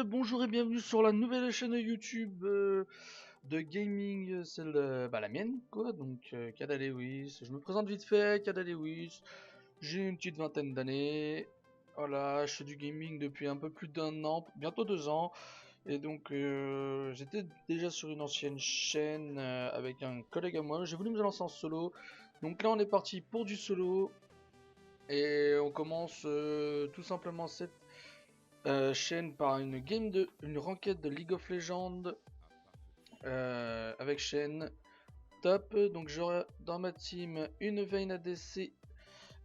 bonjour et bienvenue sur la nouvelle chaîne YouTube de gaming, celle la mienne quoi, donc Kada Lewis. Je me présente vite fait, Kada Lewis, j'ai une petite vingtaine d'années, voilà, je fais du gaming depuis un peu plus d'un an, bientôt 2 ans, et donc j'étais déjà sur une ancienne chaîne avec un collègue à moi, j'ai voulu me lancer en solo, donc là on est parti pour du solo, et on commence tout simplement cette chaîne par une ranked de League of Legends avec Shen top. Donc j'aurai dans ma team une Vayne ADC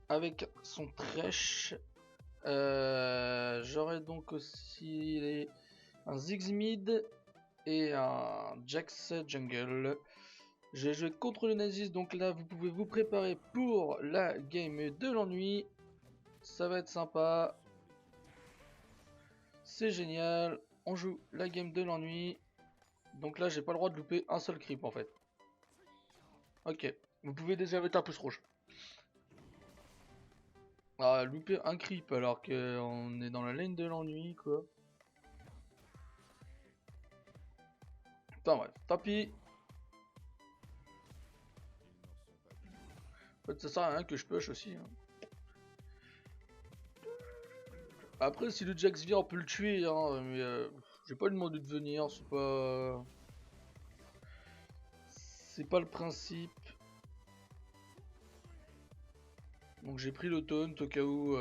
avec son Thresh. J'aurai donc aussi un Ziggs mid et un Jax jungle. J'ai joué contre le Nazis, donc là vous pouvez vous préparer pour la game de l'ennui. Ça va être sympa. C'est génial, on joue la game de l'ennui. Donc là j'ai pas le droit de louper un seul creep en fait. Ok, vous pouvez déjà mettre un pouce rouge. Ah, louper un creep alors qu'on est dans la lane de l'ennui quoi. Enfin bref, tant pis. En fait ça sert à rien que je push aussi. Hein. Après si le Jax vient on peut le tuer hein, mais j'ai pas demandé de venir, c'est pas... C'est pas le principe. Donc j'ai pris le taunt au cas où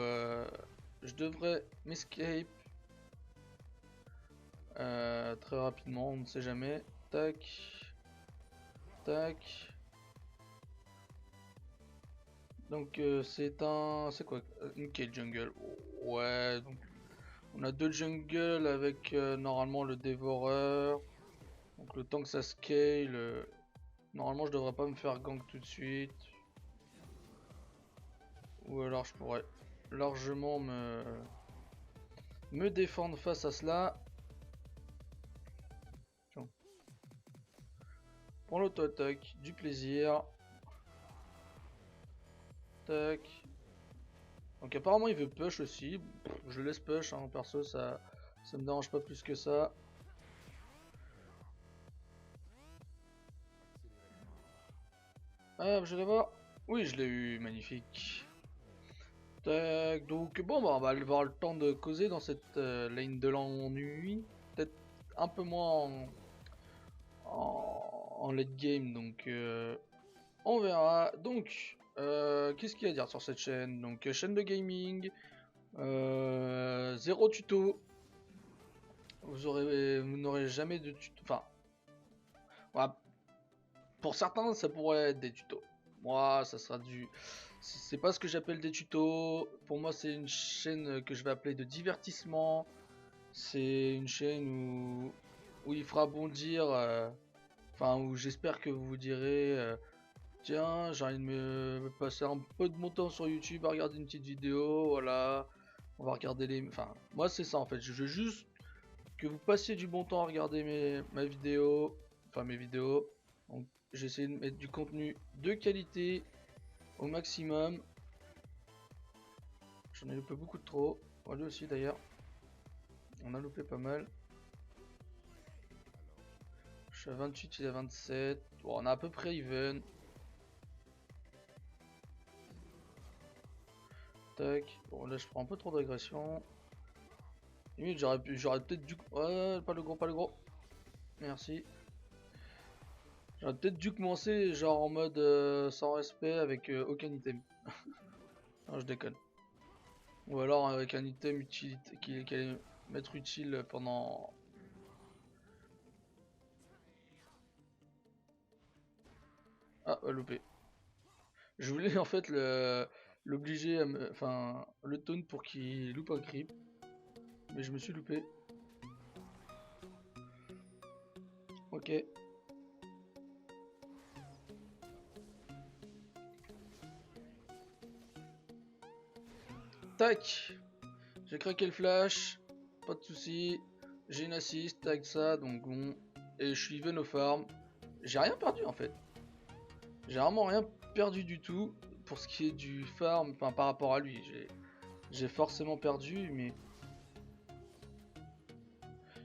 je devrais m'escape très rapidement, on ne sait jamais. Tac. Tac. Donc c'est un... C'est quoi? Une quête jungle. Ouais, donc on a deux jungles avec normalement le dévoreur. Donc le temps que ça scale, normalement je devrais pas me faire gank tout de suite. Ou alors je pourrais largement me défendre face à cela. Tiens. Prends l'auto-attaque, du plaisir. Tac. Donc apparemment il veut push aussi. Je laisse push, hein, perso ça me dérange pas plus que ça. Ah, je l'ai voir. Oui, je l'ai eu, magnifique. Tac, donc bon, bah, on va avoir le temps de causer dans cette lane de l'ennui. Peut-être un peu moins en late game, donc on verra. Donc, qu'est-ce qu'il y a à dire sur cette chaîne? Donc, chaîne de gaming, zéro tuto. Vous n'aurez jamais de tuto. Enfin, voilà. Pour certains, ça pourrait être des tutos. Moi, ça sera du... C'est pas ce que j'appelle des tutos. Pour moi, c'est une chaîne que je vais appeler de divertissement. C'est une chaîne où il fera bondir... Enfin, où j'espère que vous vous direz... tiens, j'ai envie de me passer un peu de mon temps sur YouTube à regarder une petite vidéo. Voilà. On va regarder les... Enfin, moi, c'est ça en fait. Je veux juste que vous passiez du bon temps à regarder ma vidéo. Enfin, mes vidéos. Donc, j'essaie de mettre du contenu de qualité au maximum. J'en ai loupé beaucoup de trop. Moi lui aussi d'ailleurs. On a loupé pas mal. Je suis à 28, il est à 27. Bon, on a à peu près even. Tac. Bon, là je prends un peu trop d'agression. Limite, j'aurais peut-être dû... Ouais, pas le gros, pas le gros. Merci. J'aurais peut-être dû commencer genre en mode sans respect avec aucun item. Non, je déconne. Ou alors avec un item utilité qui allait m'être utile pendant... Ah, loupé. Je voulais en fait l'obliger à me... Enfin, le taunt pour qu'il loupe un creep. Mais je me suis loupé. Ok. Tac. J'ai craqué le flash. Pas de soucis. J'ai une assist avec ça, donc bon. Et je suis even au farm. J'ai rien perdu en fait. J'ai vraiment rien perdu du tout. Pour ce qui est du farm, enfin par rapport à lui. J'ai forcément perdu, mais...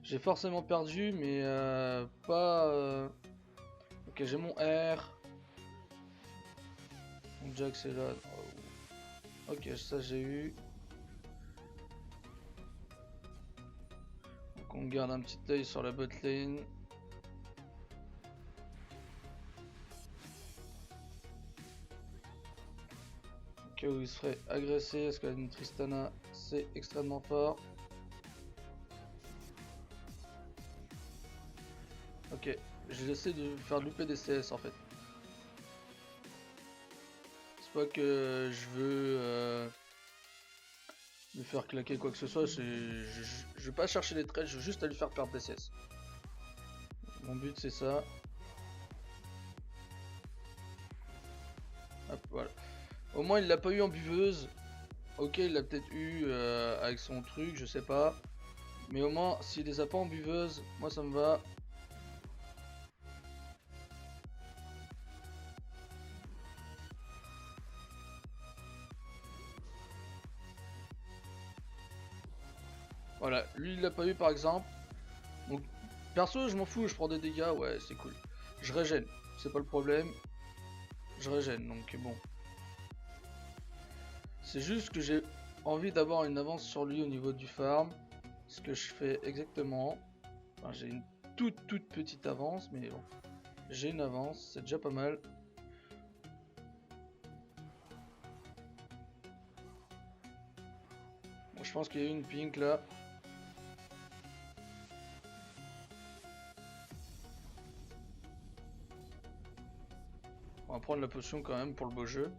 J'ai forcément perdu, mais pas... Ok, j'ai mon R. Mon Jack, c'est là. Ok, ça j'ai eu. Donc on garde un petit œil sur la bot lane. Au cas où il se ferait agresser, parce que la Tristana c'est extrêmement fort. Ok, j'ai essayé de faire louper des CS en fait. C'est pas que je veux lui faire claquer quoi que ce soit, je vais pas chercher les trades, je veux juste à lui faire perdre des CS. Mon but c'est ça. Hop, voilà. Au moins il l'a pas eu en buveuse. Ok, il l'a peut-être eu avec son truc, je sais pas. Mais au moins, s'il les a pas en buveuse, moi ça me va. Voilà, lui il l'a pas eu par exemple. Donc, perso, je m'en fous, je prends des dégâts, ouais, c'est cool. Je régène, c'est pas le problème. Je régène, donc bon. C'est juste que j'ai envie d'avoir une avance sur lui au niveau du farm. Ce que je fais exactement. Enfin, j'ai une toute petite avance, mais bon. J'ai une avance, c'est déjà pas mal. Bon, je pense qu'il y a eu une pink là. On va prendre la potion quand même pour le beau jeu.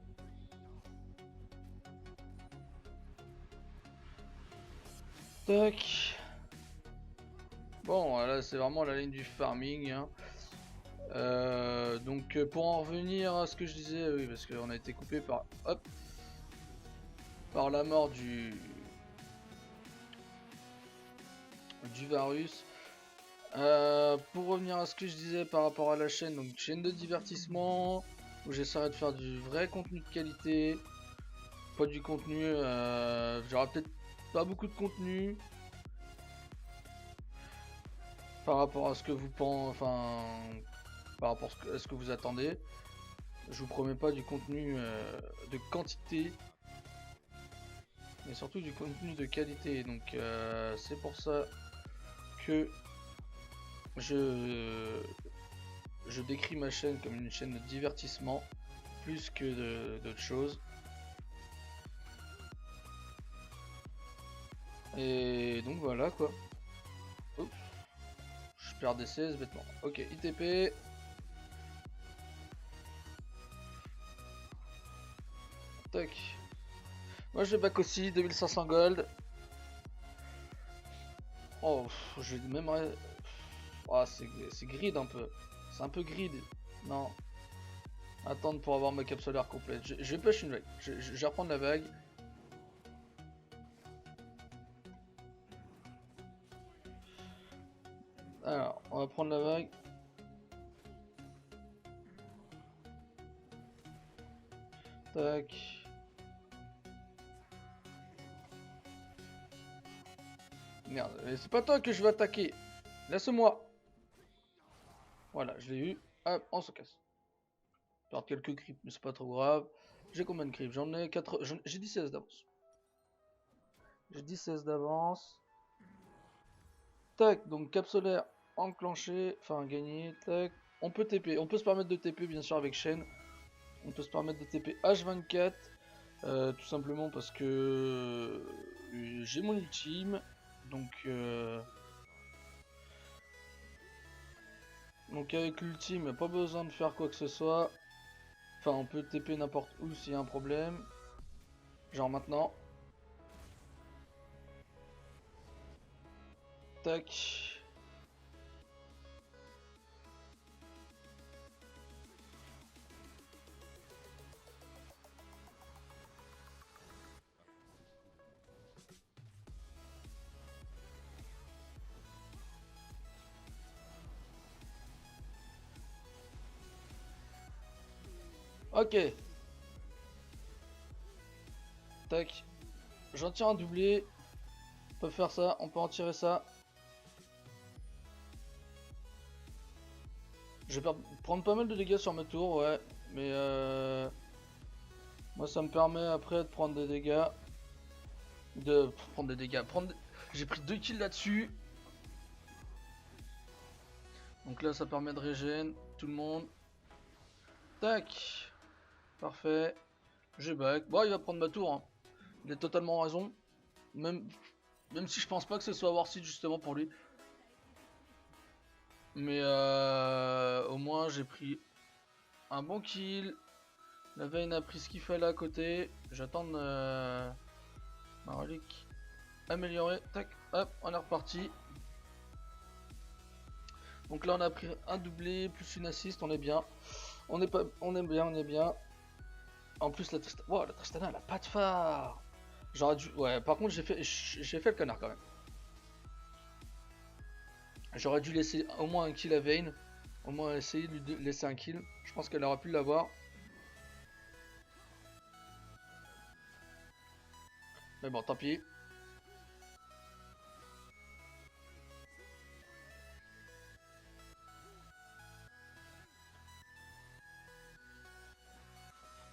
Tac. Bon, là c'est vraiment la ligne du farming. Hein. Donc pour en revenir à ce que je disais, oui, parce qu'on a été coupé par, hop, par la mort du Varus. Pour revenir à ce que je disais par rapport à la chaîne, donc chaîne de divertissement, où j'essaierai de faire du vrai contenu de qualité, pas du contenu, j'aurai peut-être pas beaucoup de contenu par rapport à ce que vous pensez, enfin par rapport à ce que vous attendez. Je vous promets pas du contenu de quantité, mais surtout du contenu de qualité. Donc c'est pour ça que je décris ma chaîne comme une chaîne de divertissement plus que d'autres choses. Et donc voilà quoi. Oups. Je perds des CS bêtement. Ok, ITP. Tac. Moi je back aussi, 2500 gold. Oh, j'ai même... Oh, c'est grid un peu. C'est un peu grid. Non. Attendre pour avoir ma cape solaire complète. Je vais push une vague. Je vais reprendre la vague. Alors, on va prendre la vague. Tac. Merde, c'est pas toi que je vais attaquer. Laisse-moi. Voilà, je l'ai eu. Hop, on se casse. Perdre quelques creeps, mais c'est pas trop grave. J'ai combien de creeps? J'en ai 4. J'ai 10 CS d'avance. J'ai 10 CS d'avance. Tac, donc cap solaire enclenché. Enfin, gagné. Tac. On peut TP. On peut se permettre de TP, bien sûr, avec chaîne. On peut se permettre de TP H24. Tout simplement parce que j'ai mon ultime. Donc avec l'ultime, pas besoin de faire quoi que ce soit. Enfin, on peut TP n'importe où s'il y a un problème. Genre maintenant. Tac. Ok. Tac. J'en tire un doublé. On peut faire ça. On peut en tirer ça. Je vais prendre pas mal de dégâts sur mes tours, ouais. Mais moi ça me permet après de prendre des dégâts. De prendre des dégâts. J'ai pris 2 kills là-dessus. Donc là ça permet de régène tout le monde. Tac. Parfait. J'ai back. Bon il va prendre ma tour. Hein. Il a totalement raison. Même si je pense pas que ce soit Warseed justement pour lui. Mais au moins j'ai pris un bon kill. La Vayne a pris ce qu'il fallait à côté. J'attends ma relique améliorée. Tac, hop, on est reparti. Donc là on a pris un doublé plus une assist, on est bien. On est bien. En plus la Tristana, wow, la Tristana elle a pas de phare. J'aurais dû, ouais. Par contre j'ai fait le connard quand même. J'aurais dû laisser au moins un kill à Vayne. Au moins essayer de lui laisser un kill. Je pense qu'elle aurait pu l'avoir. Mais bon, tant pis.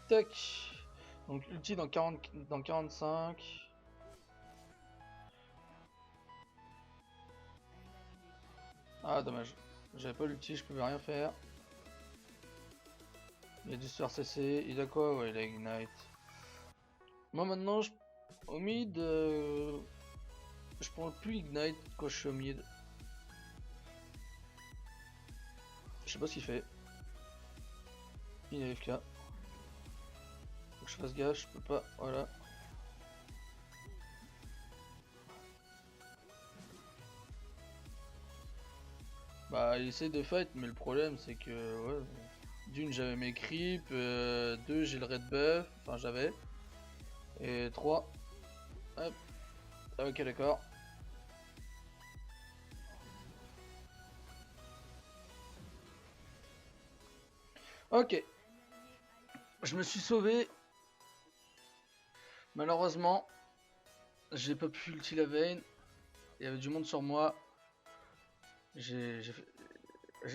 Tac. Donc ulti dans 45. Ah dommage. J'avais pas l'ulti, je pouvais rien faire. Il a dû se faire cesser. Il a quoi? Ouais, il a Ignite. Moi maintenant, au mid, je prends plus Ignite quand je suis au mid. Je sais pas ce qu'il fait. Il est AFK. Faut que je fasse gaffe, je peux pas. Voilà. Bah, il essaie de fight, mais le problème c'est que, ouais, d'une j'avais mes creeps, deux j'ai le red buff, enfin j'avais. Et 3. Hop. Ok, d'accord. Ok. Je me suis sauvé. Malheureusement, j'ai pas pu ulti la Vayne. Il y avait du monde sur moi. J'ai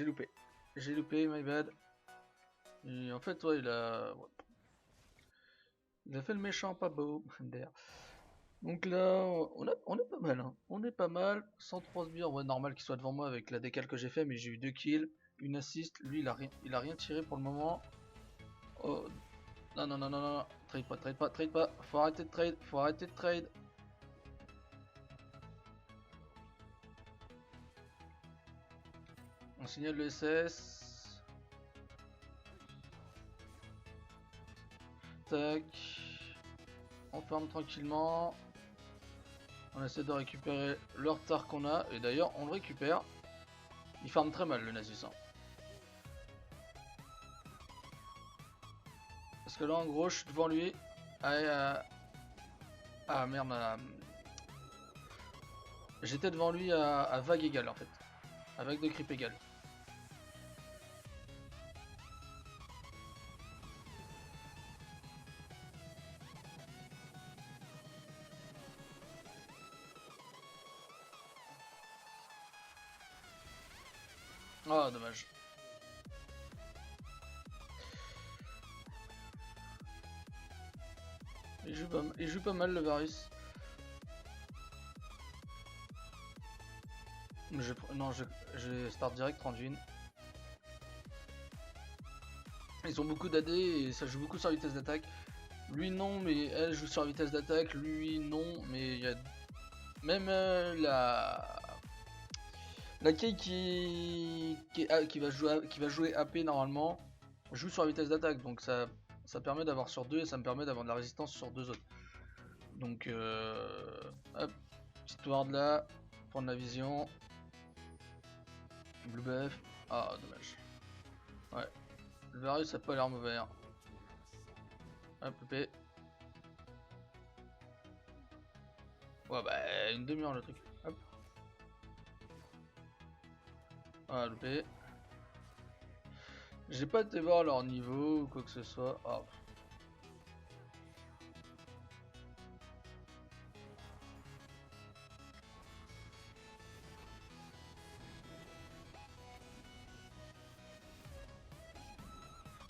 loupé. J'ai loupé, my bad. Et en fait, ouais, il a fait le méchant pas beau. D'ailleurs. Donc là, on est pas mal. Hein. On est pas mal. 103 sbires. Ouais, normal qu'il soit devant moi avec la décale que j'ai fait, mais j'ai eu 2 kills, une assist. Lui, il a rien tiré pour le moment. Oh. Non, non, non, non, non. Trade pas, trade pas, trade pas. Faut arrêter de trade. Faut arrêter de trade. On signale le SS. Tac. On ferme tranquillement. On essaie de récupérer le retard qu'on a. Et d'ailleurs, on le récupère. Il farme très mal le Nasus. Hein. Parce que là, en gros, je suis devant lui. Ah merde. J'étais devant lui à vague égale en fait. À vague de creep égale. Ah, dommage. Il joue pas mal le Varus. Non, je start direct 31. Ils ont beaucoup d'AD et ça joue beaucoup sur la vitesse d'attaque. Lui non, mais elle joue sur la vitesse d'attaque. Lui non, mais il y a même la Kay qui va jouer AP normalement joue sur la vitesse d'attaque, donc ça permet d'avoir sur 2 et ça me permet d'avoir de la résistance sur 2 autres. Donc hop, petite ward là, prendre la vision. Blue buff. Ah dommage. Ouais. Le Varus a pas l'air mauvais. Hein. Hop, loupé. Ouais bah une demi-heure le truc. Hop. Ah loupé. J'ai pas été voir leur niveau ou quoi que ce soit. Oh.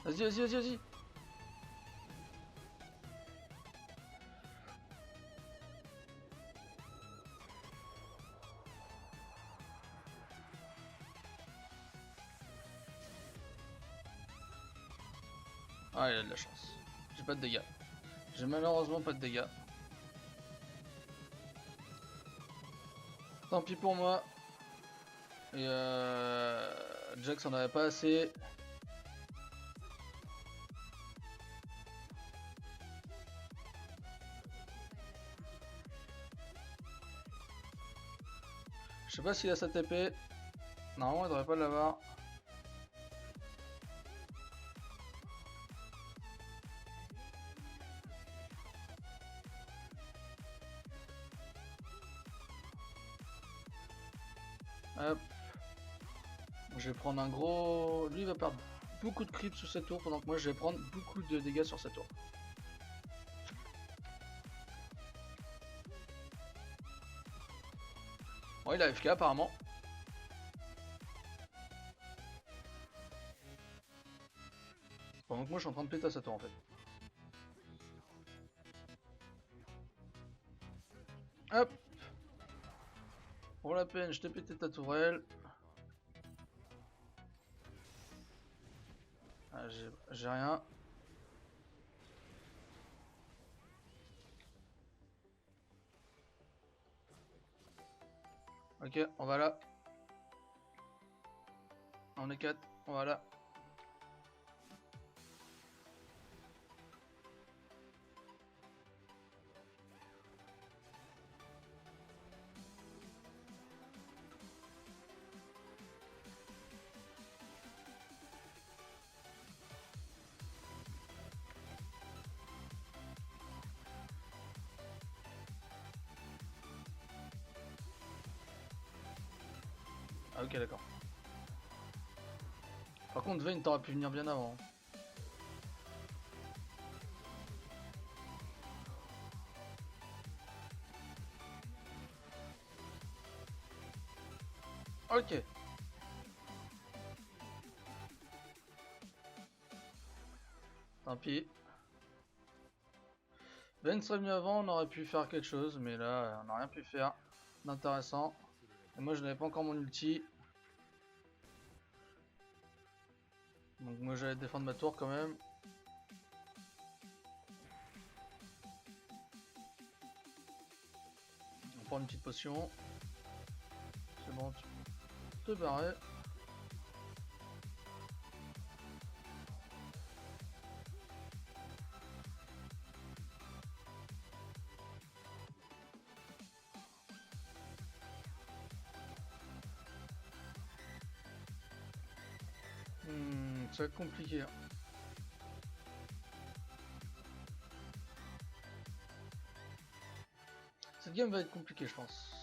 Vas-y, vas-y, vas-y, vas-y. Ah, il a de la chance. J'ai pas de dégâts. J'ai malheureusement pas de dégâts. Tant pis pour moi. Et Jax en avait pas assez. Je sais pas s'il a sa TP. Normalement il devrait pas l'avoir. Hop. Je vais prendre un gros... Lui il va perdre beaucoup de creeps sur cette tour pendant que moi je vais prendre beaucoup de dégâts sur cette tour. Bon, il a FK apparemment. Pendant que moi je suis en train de péter à sa tour en fait. Hop. Pour la peine, je t'ai pété ta tourelle. Ah, j'ai rien. Ok, on va là. On est 4, on va là. Ah ok d'accord. Par contre Vayne t'aurais pu venir bien avant. Ok. Tant pis. Vayne serait venu avant, on aurait pu faire quelque chose, mais là on n'a rien pu faire d'intéressant. Et moi je n'avais pas encore mon ulti. Donc moi j'allais défendre ma tour quand même. On prend une petite potion. C'est bon, tu peux te barrer. Ça va être compliqué. Cette game va être compliquée je pense.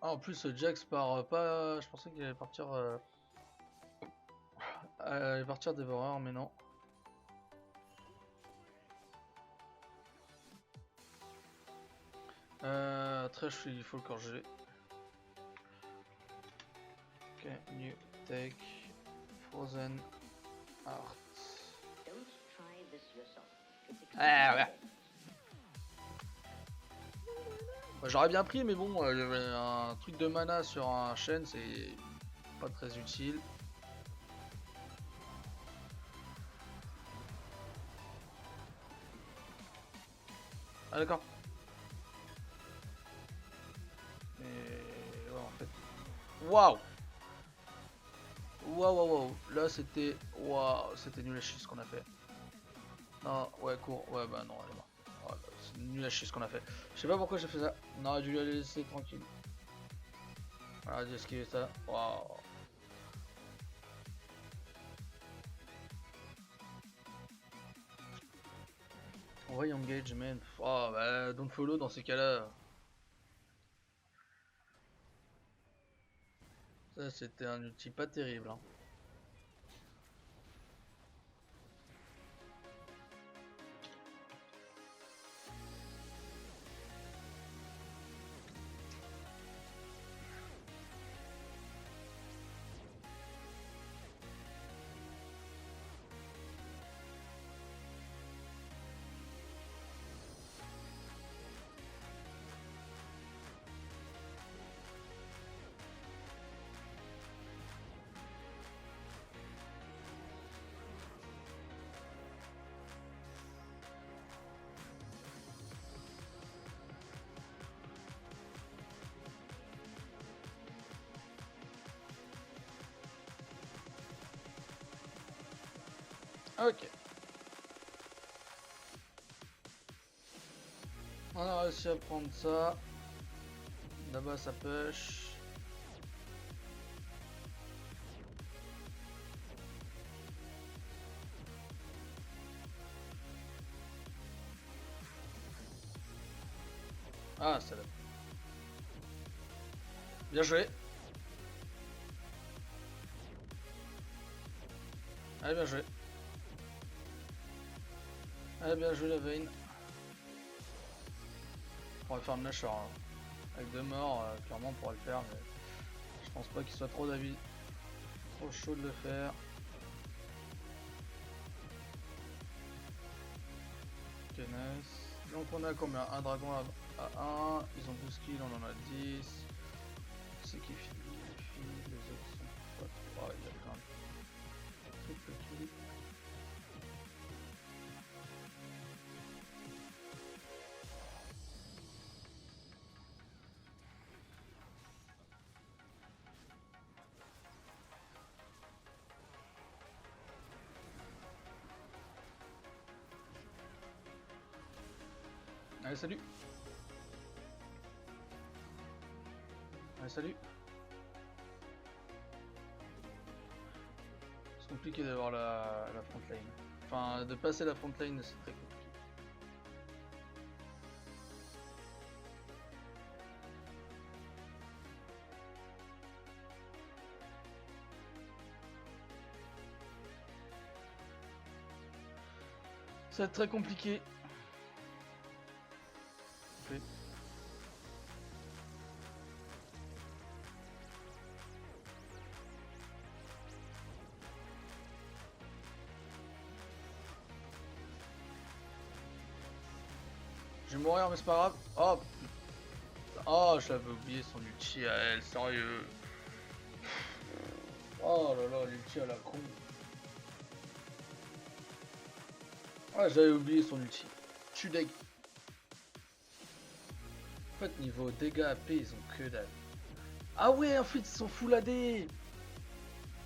Ah en plus Jax part pas... Je pensais qu'il allait partir... allait partir dévoreur mais non. Trash il faut le corriger. Ok, new take Frozen Art. Ah ouais. Bah, j'aurais bien pris mais bon, un truc de mana sur un chêne c'est pas très utile. Ah d'accord. Mais ouais en fait. Waouh. Waouh waouh waouh. Là c'était. Waouh, c'était nul à chier ce qu'on a fait. Non, ouais, court. Ouais, bah non, elle est morte. Oh, c'est nul à chier ce qu'on a fait. Je sais pas pourquoi j'ai fait ça. On aurait dû la laisser tranquille. Voilà, j'ai esquivé ça. Waouh. On va y engage, man. Oh, bah, don't follow dans ces cas-là. Ça, c'était un outil pas terrible. Hein. Ok. On a réussi à prendre ça. Là-bas ça push. Ah, c'est là. Bien joué. Allez, bien joué. Allez, bien joué la veine. On va faire le Nashor. Hein. Avec 2 morts, clairement on pourra le faire, mais je pense pas qu'il soit trop d'avis. Trop chaud de le faire. Ok, nice. Donc on a combien? Un dragon à 1, ils ont 12 kills, on en a 10. C'est qui file, les autres sont pas 3, il y a plein de triple kill. Allez, salut. Allez, salut. C'est compliqué d'avoir la front lane. Enfin, de passer la front lane, c'est très compliqué. Ça va être très compliqué. Okay. Je vais mourir mais c'est pas grave. Oh, oh, j'avais oublié son ulti à elle, sérieux. Oh là là, l'ulti à la con. Ah, j'avais oublié son ulti. Je suis deg. En fait, niveau dégâts AP, ils ont que dalle. Ah ouais, en fait, ils sont full AD.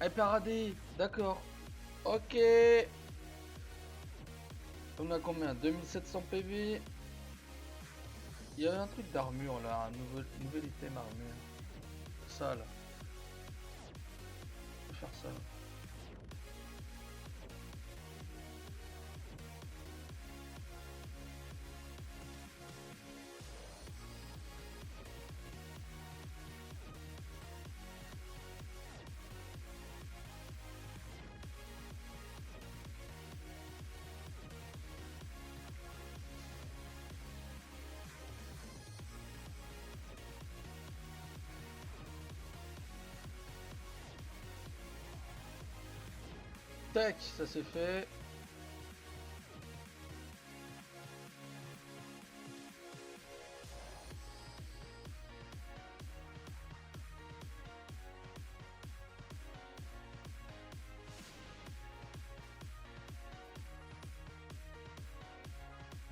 Hyper AD, d'accord. Ok. On a combien? 2700 PV. Il y a un truc d'armure là, un nouvel item armure. Ça là. On peut faire ça. Tac, ça c'est fait.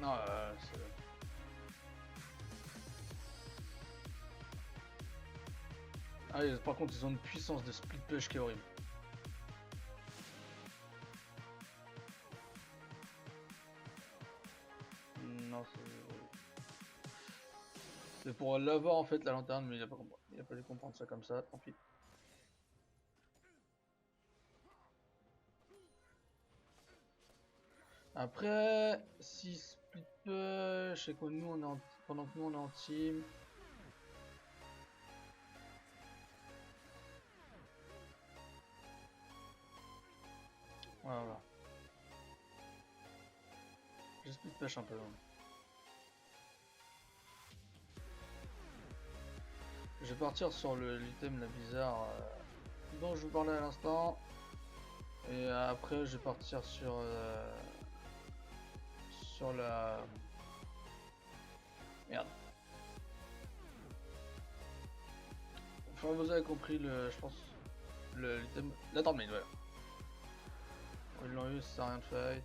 Non, c'est... Ah, par contre, ils ont une puissance de split push qui est horrible. Non, c'est pour l'avoir en fait la lanterne, mais il a pas dû comprendre ça comme ça, tant pis. Après, si split push et que nous on est en... pendant que nous on est en team. Voilà. Je split push un peu. Hein. Je vais partir sur l'item la bizarre dont je vous parlais à l'instant. Et après je vais partir sur la... Merde. Enfin vous avez compris je pense l'item... La tornade, voilà. Ils l'ont eu, ça sert à rien de fight.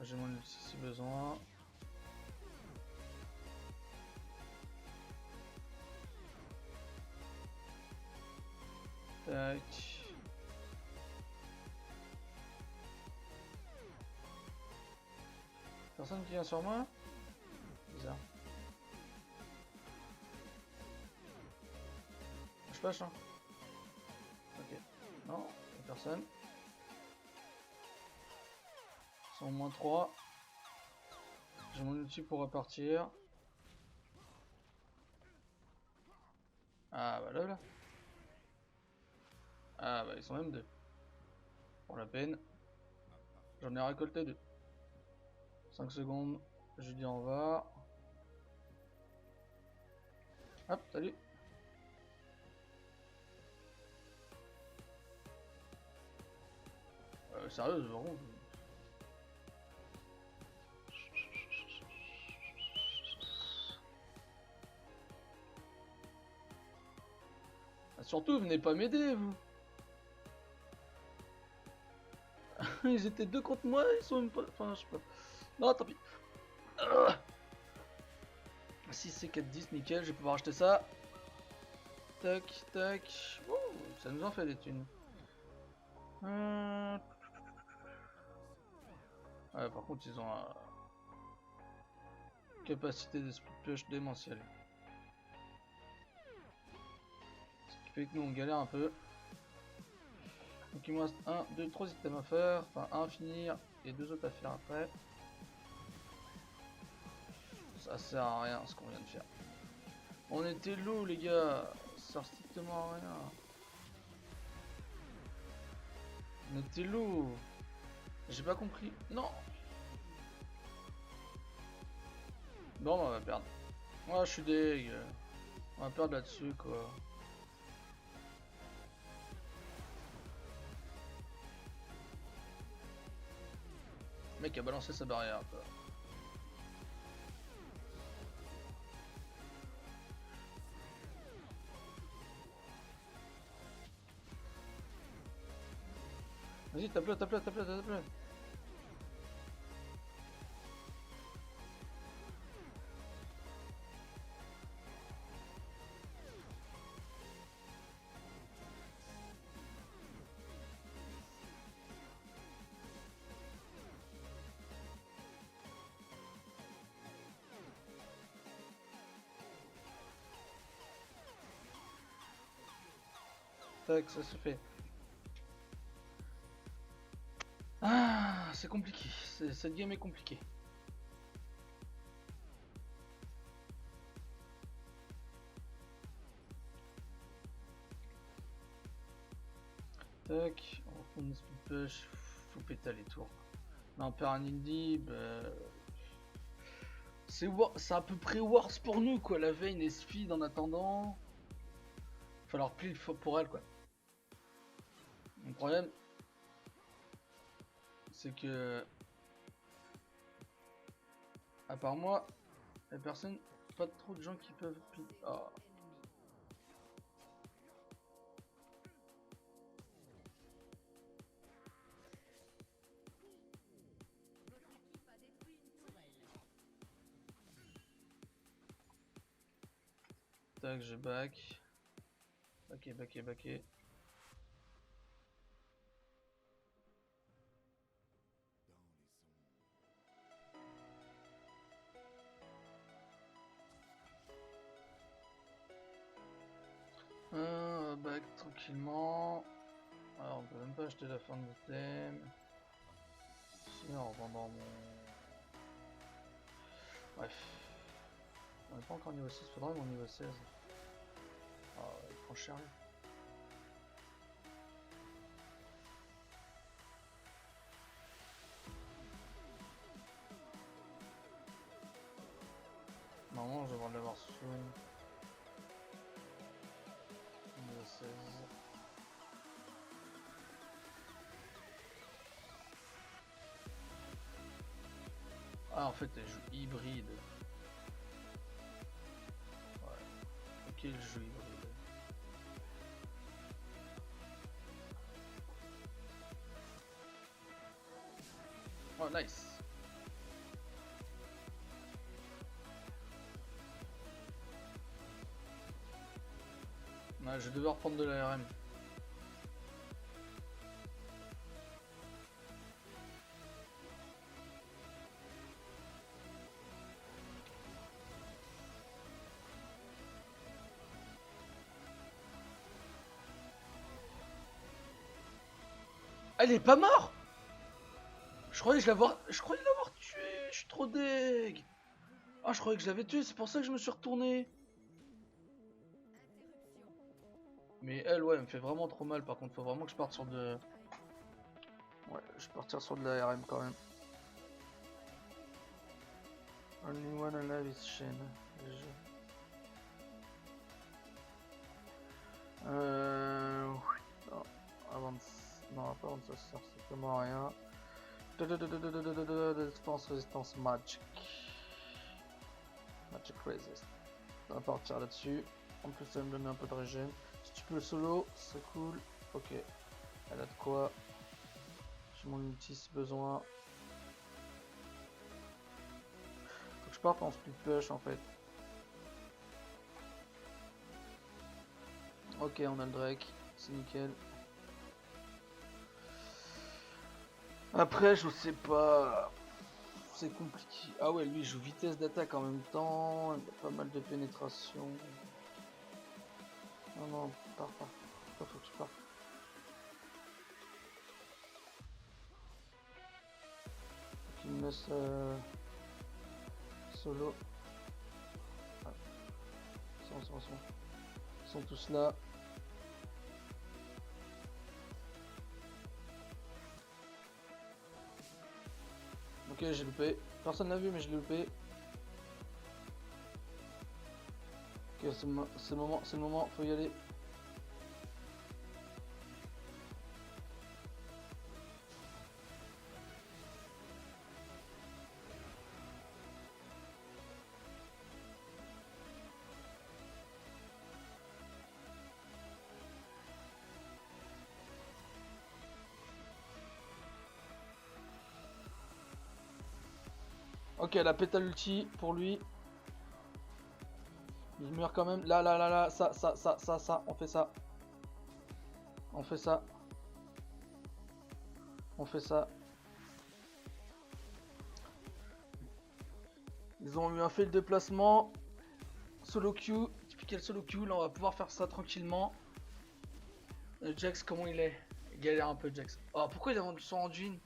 J'ai mon ulti si besoin. Tac. Personne qui vient sur moi? Bizarre. Je flash hein. Ok. Non, y'a personne. Ils sont au moins 3. J'ai mon outil pour repartir. Ah bah là. Ah bah ils sont même 2. Pour la peine. J'en ai récolté 2. 5 secondes. Je dis au revoir. Hop, salut. Sérieux, par contre. Ah, surtout, venez pas m'aider, vous. Ils étaient 2 contre moi, ils sont même pas. Enfin, je sais pas. Non, tant pis. 6 c'est 4-10, nickel, je vais pouvoir acheter ça. Tac, tac. Ouh, ça nous en fait des thunes. Ouais, par contre, ils ont capacité de split push démentielle. Ce qui fait que nous on galère un peu. Donc il me reste 1, 2, 3 items à faire. Enfin, un à finir et 2 autres à faire après. Ça sert à rien ce qu'on vient de faire. On était low les gars. Ça sert strictement à rien. On était low. J'ai pas compris. Non. Bon, on va perdre. Ouais, je suis deg. On va perdre là-dessus quoi. Le mec a balancé sa barrière quoi. Vas-y, tape-le, tape-le, tape-le, tape-le. Tac, ça se fait. Ah, c'est compliqué. Cette game est compliquée. Tac, on reprend une speed push. Faut péter les tours. Là, on perd un indie. Bah... c'est à peu près worse pour nous quoi. La Vayne est speed en attendant. Falloir pile pour elle quoi. Le problème, c'est que. À part moi, y'a personne. Pas trop de gens qui peuvent. Oh. Tac, je back. Backé, backé, backé. Back tranquillement. Alors on peut même pas acheter la fin de thème. Si en vendant mon... Bref. On n'est pas encore niveau 6, faudrait mon niveau 16. Ah il prend cher lui. Normalement je devrais l'avoir sous niveau 16. Ah en fait elle joue hybride. Ouais. Ok elle joue hybride. Oh nice. Ouais, je vais devoir prendre de l'ARM. Ah, il est pas mort. Je croyais l'avoir tué. Je suis trop deg. Ah, je croyais que je l'avais tué, c'est pour ça que je me suis retourné. Mais elle, ouais, elle me fait vraiment trop mal. Par contre, faut vraiment que je parte sur de... Ouais, je vais partir sur de la RM quand même. Only one alive is Shen. Non, avant de... Non, pas avant de ça sert strictement à rien. Défense, résistance, magic. Magic resist. On va partir là-dessus. En plus, ça va me donner un peu de régène. Si tu peux le solo, c'est cool. Ok. Elle a de quoi. J'ai mon ulti si besoin. Faut que je parte en split push en fait. Ok, on a le Drake. C'est nickel. Après, je sais pas. C'est compliqué. Ah ouais, lui il joue vitesse d'attaque en même temps. Il a pas mal de pénétration. Non, non, pars. Faut que je parte. Faut qu'il me laisse solo. Ah. Ils sont tous là. Ok, j'ai loupé. Personne l'a vu, mais je l'ai loupé. Ok, c'est le moment, faut y aller. Ok, la pétale ulti pour lui. Il meurt quand même. Là, ça. On fait ça. On fait ça. On fait ça. Ils ont eu un fail de placement. Solo Q. Typical solo Q. Là, on va pouvoir faire ça tranquillement. Jax, comment il est? Il galère un peu, Jax. Oh, pourquoi il a vendu son rendu une?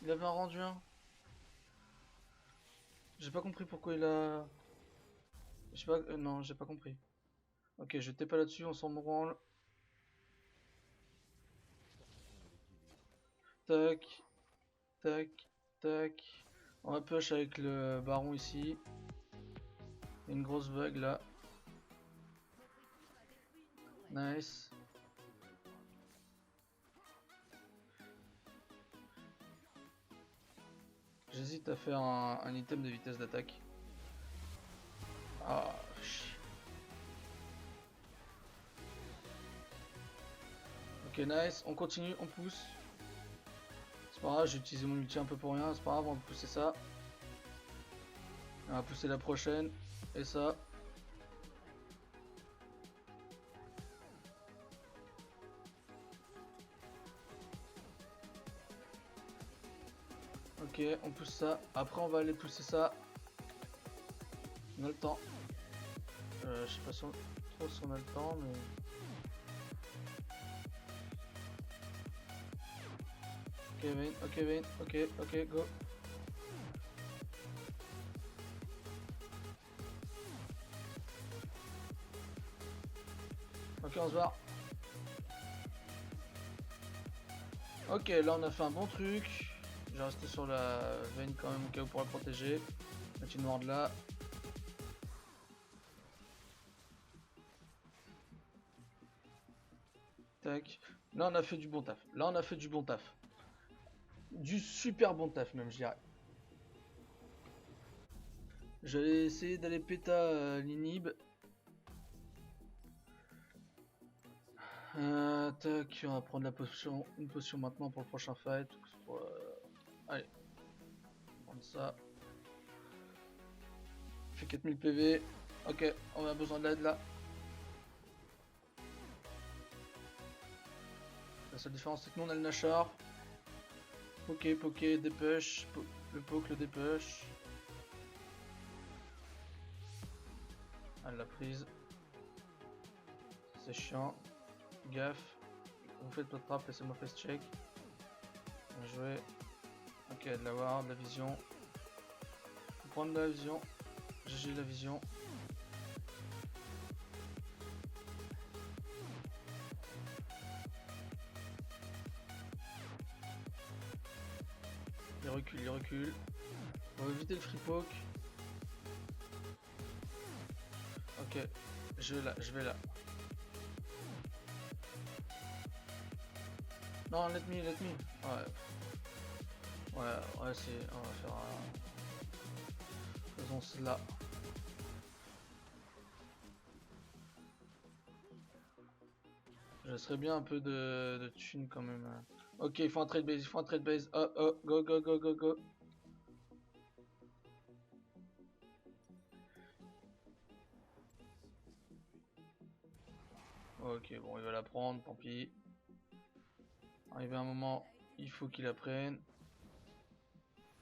Il avait un rendu un. J'ai pas compris pourquoi il a... Je sais pas... non, j'ai pas compris. Ok, je t'ai pas là-dessus, on s'en branle. Tac. Tac. On va push avec le baron ici. Il y a une grosse vague là. Nice. J'hésite à faire un item de vitesse d'attaque. Ah, chier. Ok, nice. On continue, on pousse. C'est pas grave, j'ai utilisé mon ulti un peu pour rien. C'est pas grave, on va pousser ça. On va pousser la prochaine. Et ça. Ok, on pousse ça. Après, on va aller pousser ça. On a le temps. Je sais pas trop si on a le temps, mais... Ok, Vayne. Ok, go. Ok, on se barre. Ok, là on a fait un bon truc. Je vais rester sur la Vayne quand même au cas où pour la protéger. Mettre une ward là. Tac. Là on a fait du bon taf. Du super bon taf même, je dirais. J'allais essayer d'aller péta l'inhib. Tac, on va prendre une potion maintenant pour le prochain fight. Allez, on va prendre ça. Fait 4000 PV. Ok, on a besoin de l'aide là. La seule différence c'est que nous on a le Nashor. Poké, dépush. Le poke, le dépush. Elle l'a prise. C'est chiant. Gaffe. Vous faites votre trap, laissez-moi face check. Bien joué. Ok, de la ward, de la vision. Faut prendre de la vision. GG la vision. Il recule, il recule. On va éviter le free poke. Ok, je vais là. Non, let me. Ouais. Ouais, c'est. On va faire faisons cela. Je laisserais bien un peu de thune quand même. Ok, il faut un trade base, Oh, go. Ok, bon, il va la prendre, tant pis. Arrivé un moment, il faut qu'il la prenne.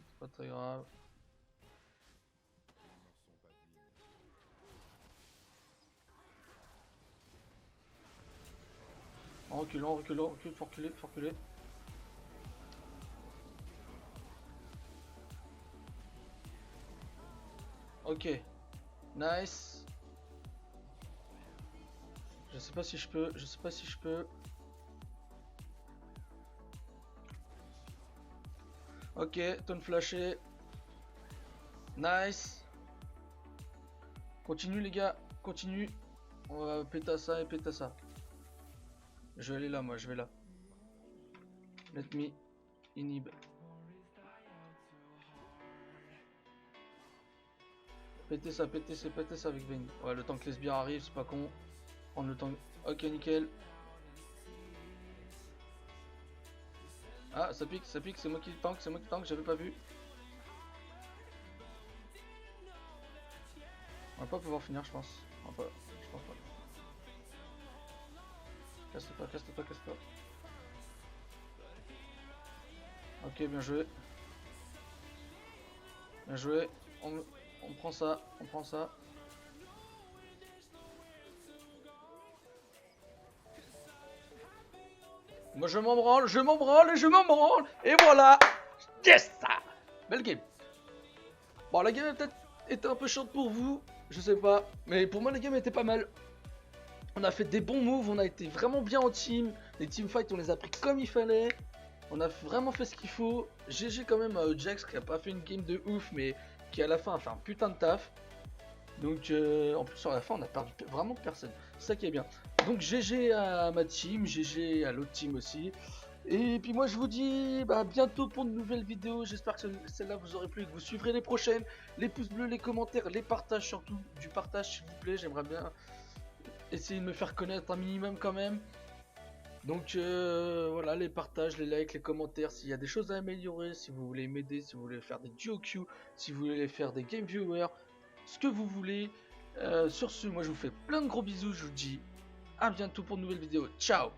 C'est pas très grave. En reculant, faut reculer. Ok, nice. Je sais pas si je peux. Ok, tonne flashé. Nice. Continue les gars, continue. On va péter ça et péter ça. Je vais aller là, moi, je vais là. Let me inhib. Pétez ça avec Vayne. Ouais, le temps que les sbires arrivent, c'est pas con. Prendre le temps. Ok, nickel. Ah, ça pique, c'est moi qui tank, j'avais pas vu. On va pas pouvoir finir, je pense. Je pense pas. Casse-toi. Ok, bien joué. On prend ça. Moi je m'en branle. Et voilà. Yes. Belle game. Bon, la game a peut-être été un peu chiante pour vous. Je sais pas. Mais pour moi, la game était pas mal. On a fait des bons moves. On a été vraiment bien en team. Les teamfights, on les a pris comme il fallait. On a vraiment fait ce qu'il faut. GG quand même à Jax qui a pas fait une game de ouf. Mais qui à la fin a fait un putain de taf. Donc en plus sur la fin on a perdu vraiment personne, c'est ça qui est bien. Donc GG à ma team, GG à l'autre team aussi. Et puis moi je vous dis bientôt pour de nouvelles vidéos, j'espère que celle-là vous aurez plu et que vous suivrez les prochaines. Les pouces bleus, les commentaires, les partages, surtout du partage s'il vous plaît, j'aimerais bien essayer de me faire connaître un minimum quand même. Donc voilà, les partages, les likes, les commentaires, s'il y a des choses à améliorer, si vous voulez m'aider, si vous voulez faire des duo queue, si vous voulez faire des game viewers, ce que vous voulez. Sur ce, moi je vous fais plein de gros bisous, je vous dis à bientôt pour une nouvelle vidéo. Ciao!